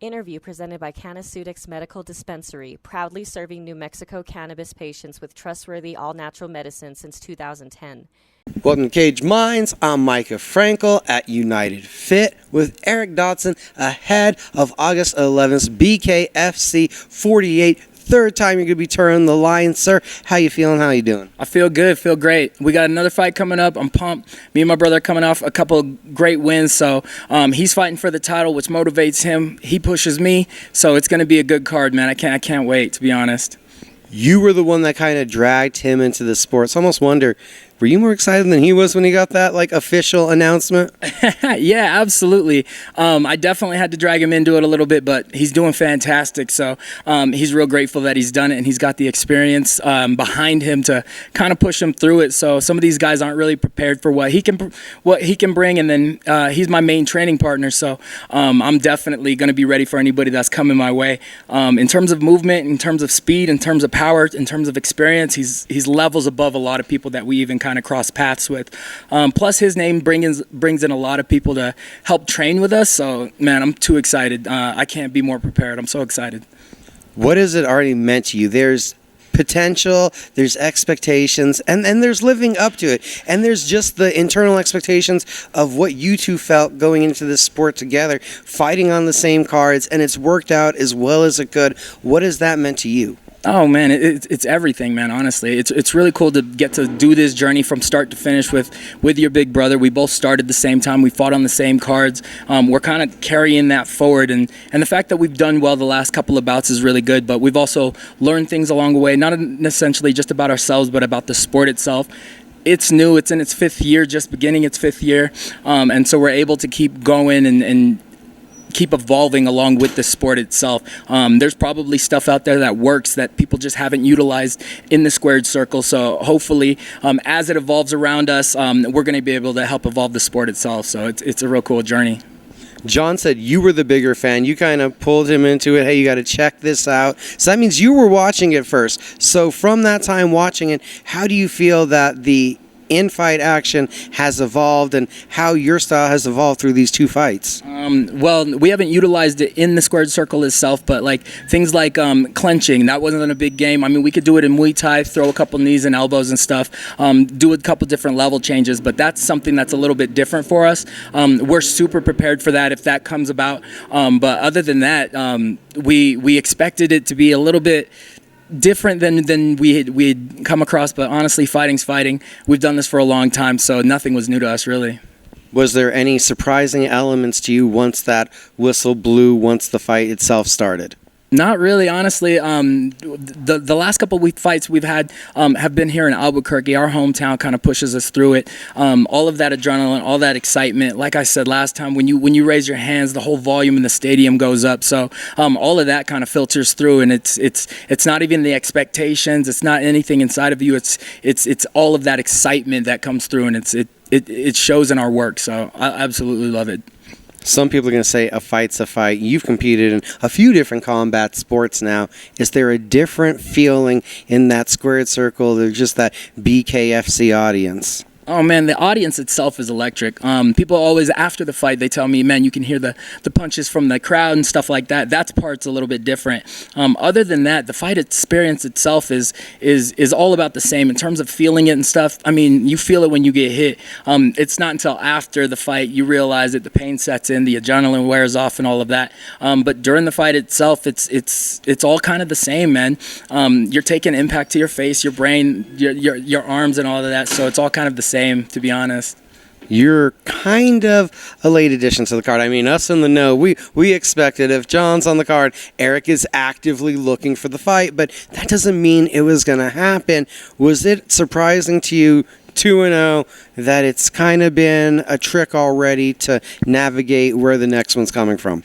Interview presented by Canaceutics Medical Dispensary, proudly serving New Mexico cannabis patients with trustworthy all-natural medicine since 2010. Welcome to Cage Minds. I'm Micah Frankel at United Fit with Eric Dodson ahead of August 11th BKFC 48. Third time you're going to be turning the line, sir. How you feeling? How you doing? I feel good. Feel great. We got another fight coming up. I'm pumped. Me and my brother are coming off a couple of great wins. So he's fighting for the title, which motivates him. He pushes me. So it's going to be a good card, man. I can't wait, to be honest. You were the one that kind of dragged him into the sport. So I almost wonder, were you more excited than he was when he got that official announcement? Yeah, absolutely. I definitely had to drag him into it a little bit, but he's doing fantastic. So he's real grateful that he's done it, and he's got the experience behind him to kind of push him through it. So some of these guys aren't really prepared for what he can bring, and then he's my main training partner. So I'm definitely going to be ready for anybody that's coming my way. In terms of movement, in terms of speed, in terms of power, in terms of experience, he's levels above a lot of people that we even kind of cross paths with. Plus his name brings in a lot of people to help train with us. So man, I'm too excited. I can't be more prepared. I'm so excited. What has it already meant to you? There's potential, there's expectations, and there's living up to it. And there's just the internal expectations of what you two felt going into this sport together, fighting on the same cards, and it's worked out as well as it could. What has that meant to you? Oh man, it's everything, man. Honestly, it's really cool to get to do this journey from start to finish with your big brother. We both started the same time. We fought on the same cards. We're kind of carrying that forward, and the fact that we've done well the last couple of bouts is really good. But we've also learned things along the way, not essentially just about ourselves, but about the sport itself. It's new. It's in its fifth year, just beginning its fifth year, and so we're able to keep going and keep evolving along with the sport itself. There's probably stuff out there that works that people just haven't utilized in the squared circle. So hopefully, as it evolves around us, we're going to be able to help evolve the sport itself. So it's a real cool journey. John said you were the bigger fan. You kind of pulled him into it. Hey, you got to check this out. So that means you were watching it first. So from that time watching it, how do you feel that the in-fight action has evolved and how your style has evolved through these two fights? Well, we haven't utilized it in the squared circle itself, but things like clenching, that wasn't a big game. I mean, we could do it in Muay Thai, throw a couple knees and elbows and stuff, do a couple different level changes, but that's something that's a little bit different for us. We're super prepared for that if that comes about. But other than that, we expected it to be a little bit different than we had come across, but honestly, fighting's fighting. We've done this for a long time, so nothing was new to us, really. Was there any surprising elements to you once that whistle blew, once the fight itself started? Not really, honestly. The last couple of fights we've had have been here in Albuquerque. Our hometown kind of pushes us through it. All of that adrenaline, all that excitement. Like I said last time, when you raise your hands, the whole volume in the stadium goes up. So all of that kind of filters through, and it's not even the expectations. It's not anything inside of you. It's all of that excitement that comes through, and it shows in our work. So I absolutely love it. Some people are going to say a fight's a fight. You've competed in a few different combat sports now. Is there a different feeling in that squared circle or just that BKFC audience? Oh man, the audience itself is electric. People always, after the fight, they tell me, man, you can hear the punches from the crowd and stuff like that. That part's a little bit different. Other than that, the fight experience itself is all about the same in terms of feeling it and stuff. I mean, you feel it when you get hit. It's not until after the fight you realize that the pain sets in, the adrenaline wears off, and all of that. But during the fight itself, it's all kind of the same, man. You're taking impact to your face, your brain, your arms, and all of that. So it's all kind of the same, to be honest. You're kind of a late addition to the card. I mean, us in the know, we expected if John's on the card, Eric is actively looking for the fight, but that doesn't mean it was going to happen. Was it surprising to you 2-0 that it's kind of been a trick already to navigate where the next one's coming from?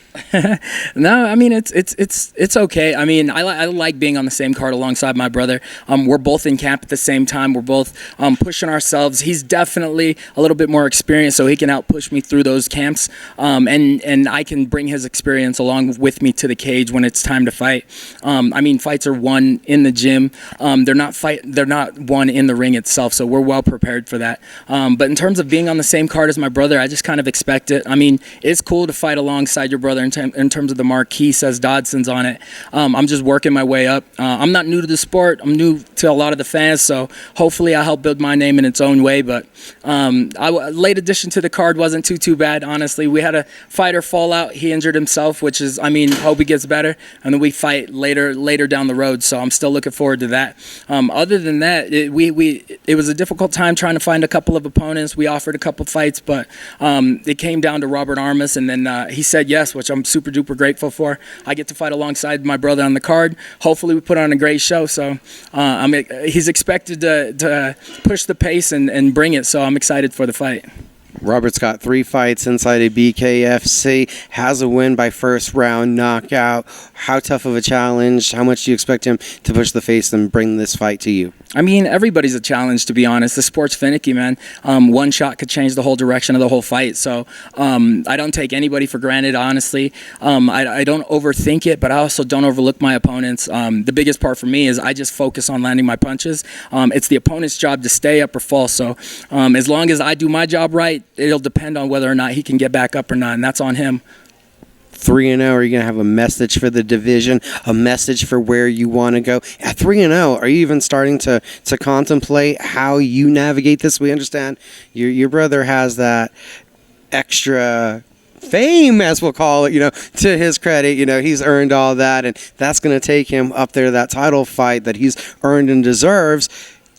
No, I mean it's okay. I mean, I like being on the same card alongside my brother. We're both in camp at the same time. We're both pushing ourselves. He's definitely a little bit more experienced, so he can outpush me through those camps, and I can bring his experience along with me to the cage when it's time to fight. I mean, fights are won in the gym. They're not won in the ring itself. So we're well prepared prepared for that. But in terms of being on the same card as my brother, I just kind of expect it. I mean, it's cool to fight alongside your brother in terms of the marquee says Dodson's on it. I'm just working my way up. I'm not new to the sport. I'm new to a lot of the fans, so hopefully I help build my name in its own way. But late addition to the card wasn't too bad, honestly. We had a fighter fall out. He injured himself, which is, I mean, hope he gets better. And then we fight later down the road, so I'm still looking forward to that. Other than that, it was a difficult time trying to find a couple of opponents. We offered a couple fights, but it came down to Robert Armas, and then he said yes, which I'm super duper grateful for. I get to fight alongside my brother on the card. Hopefully we put on a great show, so he's expected to push the pace and bring it, so I'm excited for the fight. Robert's got 3 fights inside a BKFC, has a win by first round knockout. How tough of a challenge? How much do you expect him to push the pace and bring this fight to you? I mean, everybody's a challenge, to be honest. The sport's finicky, man. One shot could change the whole direction of the whole fight. So I don't take anybody for granted, honestly. I don't overthink it, but I also don't overlook my opponents. The biggest part for me is I just focus on landing my punches. It's the opponent's job to stay up or fall. So as long as I do my job right, it'll depend on whether or not he can get back up or not, and that's on him. 3-0, are you going to have a message for the division, a message for where you want to go? At 3-0, are you even starting to contemplate how you navigate this? We understand your brother has that extra fame, as we'll call it, to his credit. He's earned all that, and that's going to take him up there, that title fight that he's earned and deserves.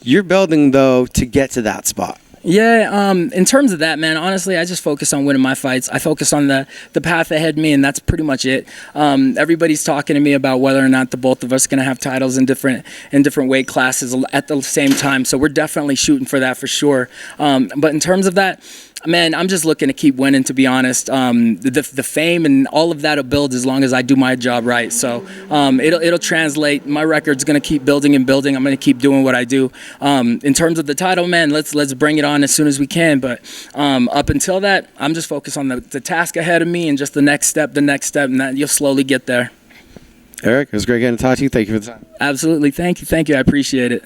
You're building, though, to get to that spot. Yeah, in terms of that, man, honestly, I just focus on winning my fights. I focus on the path ahead of me, and that's pretty much it. Everybody's talking to me about whether or not the both of us are going to have titles in different weight classes at the same time, so we're definitely shooting for that for sure. But in terms of that, man, I'm just looking to keep winning, to be honest. The fame and all of that will build as long as I do my job right. So it'll translate. My record's going to keep building and building. I'm going to keep doing what I do. In terms of the title, man, let's bring it on as soon as we can. But up until that, I'm just focused on the task ahead of me and just the next step, and that you'll slowly get there. Eric, it was great getting to talk to you. Thank you for the time. Absolutely. Thank you. I appreciate it.